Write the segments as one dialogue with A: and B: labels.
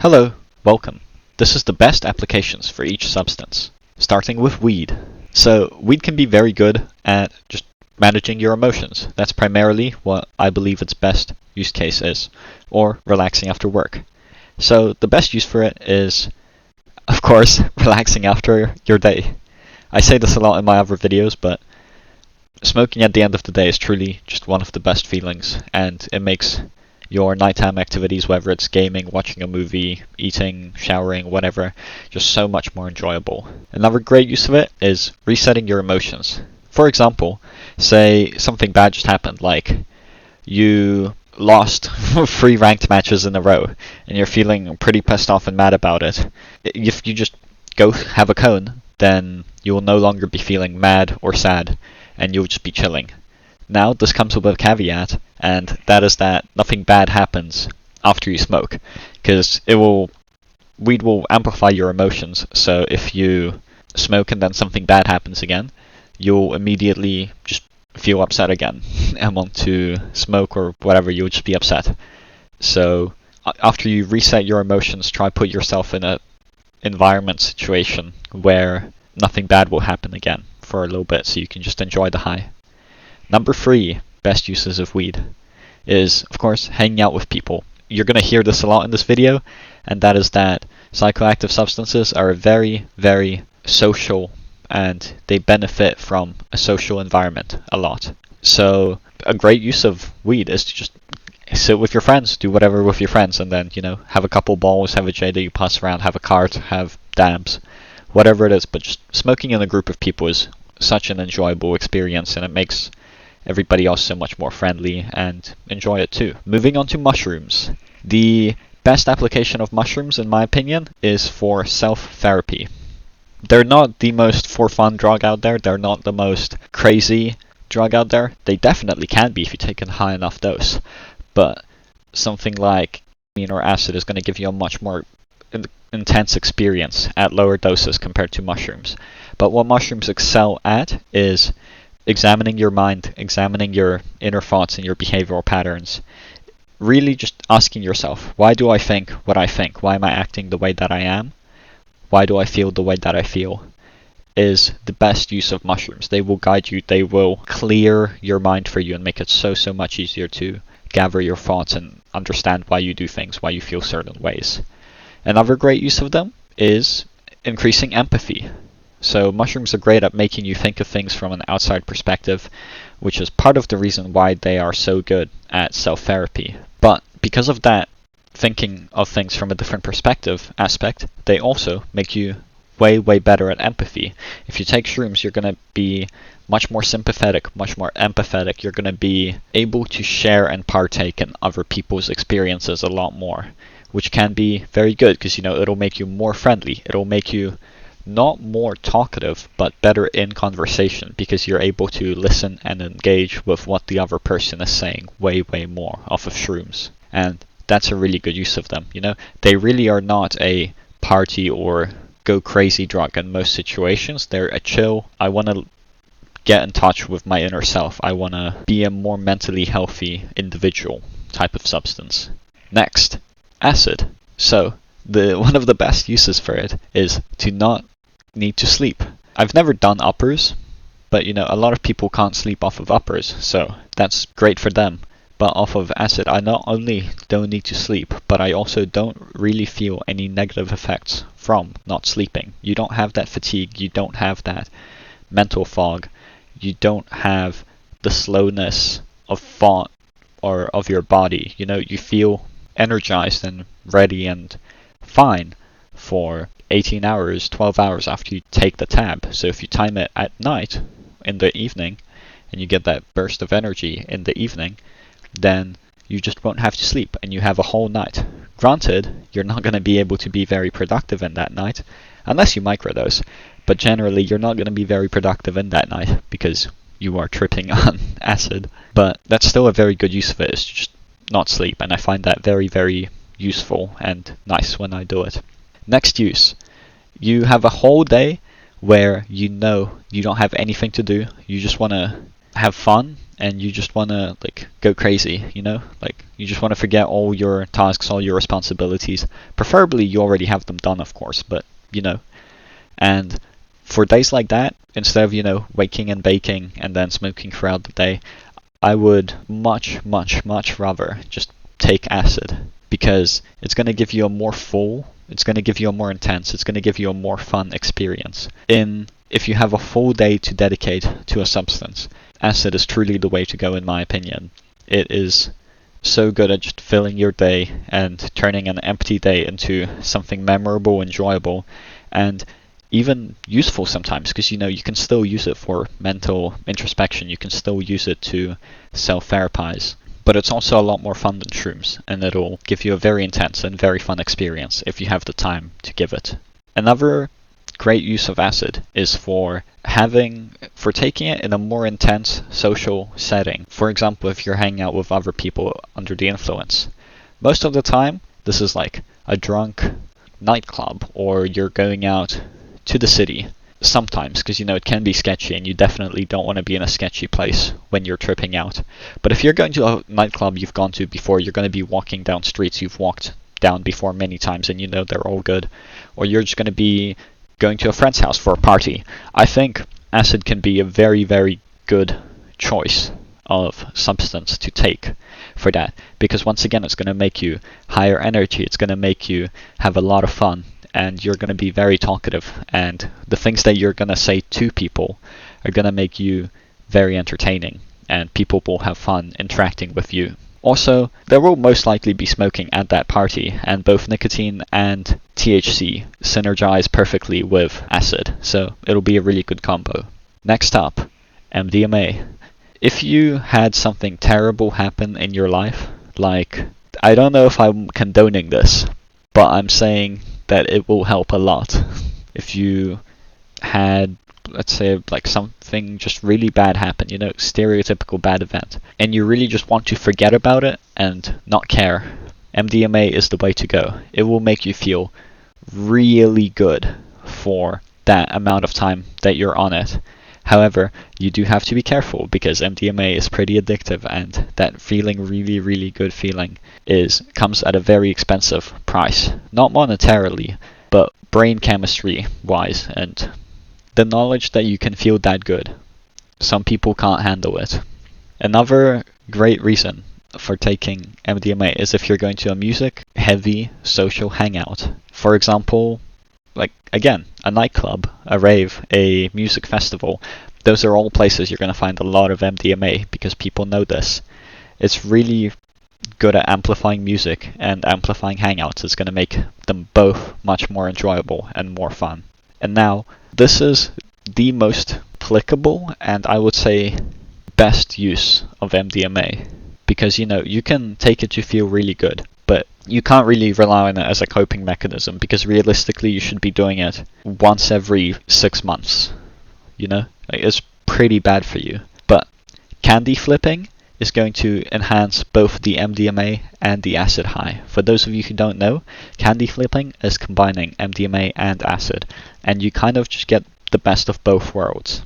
A: Hello, welcome. This is the best applications for each substance, starting with weed. So, weed can be very good at just managing your emotions. That's primarily what I believe its best use case is, or relaxing after work. So, the best use for it is, of course, relaxing after your day. I say this a lot in my other videos, but smoking at the end of the day is truly just one of the best feelings, and it makes your nighttime activities, whether it's gaming, watching a movie, eating, showering, whatever, just so much more enjoyable. Another great use of it is resetting your emotions. For example, say something bad just happened, like you lost 3 ranked matches in a row, and you're feeling pretty pissed off and mad about it. If you just go have a cone, then you will no longer be feeling mad or sad, and you'll just be chilling. Now, this comes with a caveat, and that is that nothing bad happens after you smoke, because weed will amplify your emotions. So if you smoke and then something bad happens again, you'll immediately just feel upset again and want to smoke or whatever. You'll just be upset. So after you reset your emotions, try put yourself in a environment situation where nothing bad will happen again for a little bit, so you can just enjoy the high. Number 3 best uses of weed is, of course, hanging out with people. You're going to hear this a lot in this video, and that is that psychoactive substances are very, very social, and they benefit from a social environment a lot. So a great use of weed is to just sit with your friends, do whatever with your friends, and then, have a couple balls, have a J that you pass around, have a cart, have dabs, whatever it is. But just smoking in a group of people is such an enjoyable experience, and it makes everybody else so much more friendly and enjoy it too. Moving on to mushrooms. The best application of mushrooms, in my opinion, is for self-therapy. They're not the most for fun drug out there. They're not the most crazy drug out there. They definitely can be if you take a high enough dose. But something like ketamine or acid is going to give you a much more intense experience at lower doses compared to mushrooms. But what mushrooms excel at is examining your mind, examining your inner thoughts and your behavioral patterns. Really just asking yourself, why do I think what I think? Why am I acting the way that I am? Why do I feel the way that I feel? Is the best use of mushrooms. They will guide you, they will clear your mind for you and make it so much easier to gather your thoughts and understand why you do things, why you feel certain ways. Another great use of them is increasing empathy. So mushrooms are great at making you think of things from an outside perspective, which is part of the reason why they are so good at self-therapy. But because of that thinking of things from a different perspective aspect, they also make you way better at empathy. If you take shrooms, you're going to be much more sympathetic, much more empathetic. You're going to be able to share and partake in other people's experiences a lot more, which can be very good because, it'll make you more friendly. It'll make you not more talkative, but better in conversation, because you're able to listen and engage with what the other person is saying way more off of shrooms. And that's a really good use of them. They really are not a party or go crazy drug in most situations. They're a chill, I want to get in touch with my inner self, I want to be a more mentally healthy individual type of substance. Next, acid. So one of the best uses for it is to not need to sleep. I've never done uppers, but a lot of people can't sleep off of uppers, so that's great for them. But off of acid, I not only don't need to sleep, but I also don't really feel any negative effects from not sleeping. You don't have that fatigue, you don't have that mental fog, you don't have the slowness of thought or of your body. You feel energized and ready and fine for 18 hours, 12 hours after you take the tab. So if you time it at night, in the evening, and you get that burst of energy in the evening, then you just won't have to sleep and you have a whole night. Granted, you're not going to be able to be very productive in that night, unless you microdose, but generally you're not going to be very productive in that night because you are tripping on acid. But that's still a very good use of it, is to just not sleep, and I find that very useful and nice when I do it. Next use. You have a whole day where you don't have anything to do, you just want to have fun, and you just want to like go crazy, you know? Like you just want to forget all your tasks, all your responsibilities. Preferably you already have them done, of course, but you know. And for days like that, instead of, you know, waking and baking and then smoking throughout the day, I would much rather just take acid, because it's going to give you a more full, it's going to give you a more intense, it's going to give you a more fun experience. If you have a full day to dedicate to a substance, acid is truly the way to go, in my opinion. It is so good at just filling your day and turning an empty day into something memorable, enjoyable, and even useful sometimes, because you know you can still use it for mental introspection, you can still use it to self-therapize. But it's also a lot more fun than shrooms, and it'll give you a very intense and very fun experience if you have the time to give it. Another great use of acid is for taking it in a more intense social setting. For example, if you're hanging out with other people under the influence. Most of the time, this is like a drunk nightclub, or you're going out to the city. Sometimes, because you know it can be sketchy, and you definitely don't want to be in a sketchy place when you're tripping out. But if you're going to a nightclub you've gone to before, you're going to be walking down streets you've walked down before many times, and you know they're all good. Or you're just going to be going to a friend's house for a party. I think acid can be a very good choice of substance to take for that, because once again it's going to make you higher energy, it's going to make you have a lot of fun, and you're going to be very talkative, and the things that you're going to say to people are going to make you very entertaining, and people will have fun interacting with you. Also, there will most likely be smoking at that party, and both nicotine and THC synergize perfectly with acid, so it'll be a really good combo. Next up, MDMA. If you had something terrible happen in your life, like, I don't know if I'm condoning this, but I'm saying that it will help a lot. If you had, let's say, like something just really bad happen, you know, stereotypical bad event, and you really just want to forget about it and not care, MDMA is the way to go. It will make you feel really good for that amount of time that you're on it. However, you do have to be careful, because MDMA is pretty addictive, and that feeling, really good feeling, comes at a very expensive price. Not monetarily, but brain chemistry wise, and the knowledge that you can feel that good. Some people can't handle it. Another great reason for taking MDMA is if you're going to a music-heavy social hangout. For example, like, again, a nightclub, a rave, a music festival. Those are all places you're going to find a lot of MDMA, because people know this. It's really good at amplifying music and amplifying hangouts. It's going to make them both much more enjoyable and more fun. And now, this is the most applicable and I would say best use of MDMA, because you know you can take it to feel really good, but you can't really rely on it as a coping mechanism, because realistically you should be doing it once every 6 months. You know, like, it's pretty bad for you. But candy flipping is going to enhance both the MDMA and the acid high. For those of you who don't know, candy flipping is combining MDMA and acid, and you kind of just get the best of both worlds.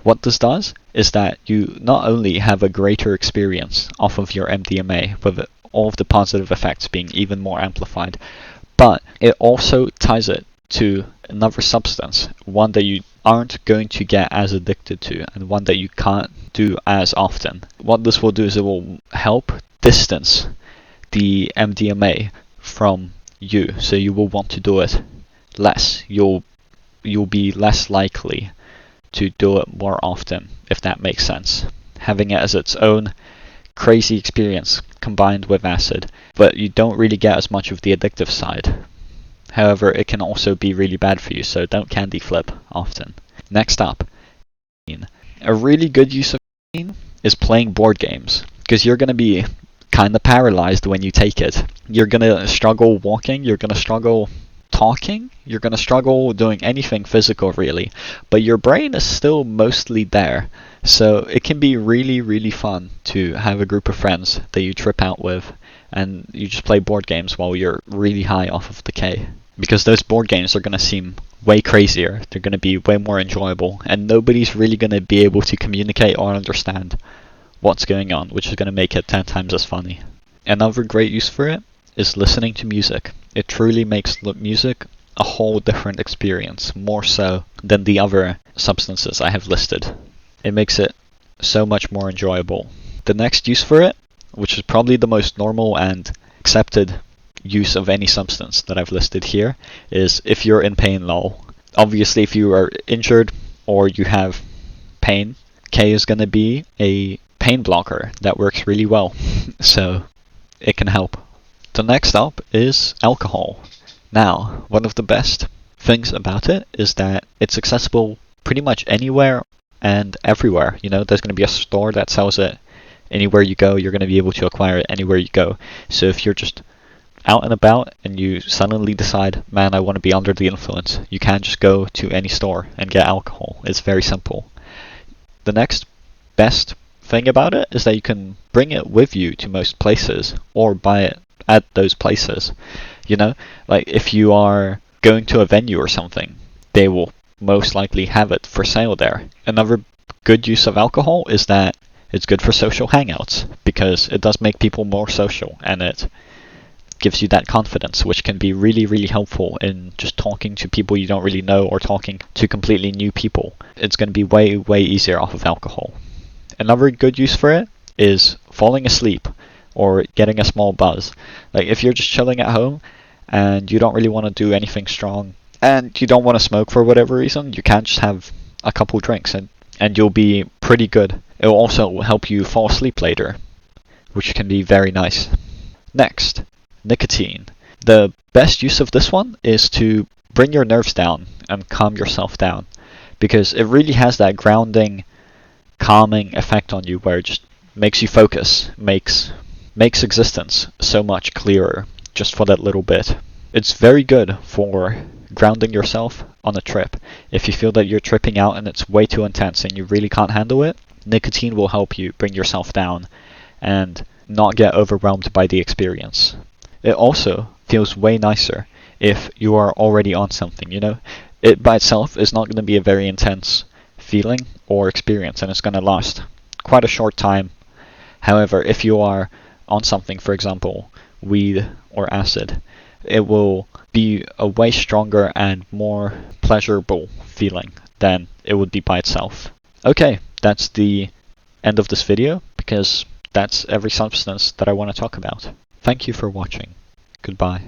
A: What this does is that you not only have a greater experience off of your MDMA, with all of the positive effects being even more amplified, but it also ties it to another substance, one that you aren't going to get as addicted to, and one that you can't do as often. What this will do is it will help distance the MDMA from you, so you will want to do it less. You'll be less likely to do it more often, if that makes sense. Having it as its own crazy experience combined with acid, but you don't really get as much of the addictive side. However, it can also be really bad for you, so don't candy flip often. Next up, a really good use of is playing board games, because you're going to be kind of paralyzed when you take it. You're going to struggle walking, you're going to struggle talking, you're going to struggle doing anything physical really, but your brain is still mostly there. So it can be really fun to have a group of friends that you trip out with, and you just play board games while you're really high off of the K. Because those board games are going to seem way crazier, they're going to be way more enjoyable, and nobody's really going to be able to communicate or understand what's going on, which is going to make it 10 times as funny. Another great use for it is listening to music. It truly makes music a whole different experience, more so than the other substances I have listed. It makes it so much more enjoyable. The next use for it, which is probably the most normal and accepted use of any substance that I've listed here, is if you're in pain, lol. Obviously, if you are injured or you have pain, K is going to be a pain blocker that works really well, so it can help. The next up is alcohol. Now, one of the best things about it is that it's accessible pretty much anywhere and everywhere. You know, there's going to be a store that sells it. Anywhere you go, you're going to be able to acquire it anywhere you go. So if you're just out and about and you suddenly decide, man, I want to be under the influence, you can just go to any store and get alcohol. It's very simple. The next best thing about it is that you can bring it with you to most places or buy it at those places. You know, like if you are going to a venue or something, they will most likely have it for sale there. Another good use of alcohol is that it's good for social hangouts, because it does make people more social and it gives you that confidence, which can be really, really helpful in just talking to people you don't really know or talking to completely new people. It's going to be way, way easier off of alcohol. Another good use for it is falling asleep or getting a small buzz. Like if you're just chilling at home and you don't really want to do anything strong and you don't want to smoke for whatever reason, you can just have a couple drinks and you'll be pretty good. It will also help you fall asleep later, which can be very nice. Next, nicotine. The best use of this one is to bring your nerves down and calm yourself down, because it really has that grounding, calming effect on you where it just makes you focus, makes existence so much clearer just for that little bit. It's very good for grounding yourself on a trip. If you feel that you're tripping out and it's way too intense and you really can't handle it, nicotine will help you bring yourself down and not get overwhelmed by the experience. It also feels way nicer if you are already on something, you know? It by itself is not going to be a very intense feeling or experience, and it's going to last quite a short time. However, if you are on something, for example, weed or acid, it will be a way stronger and more pleasurable feeling than it would be by itself. Okay, that's the end of this video, because that's every substance that I want to talk about. Thank you for watching. Goodbye.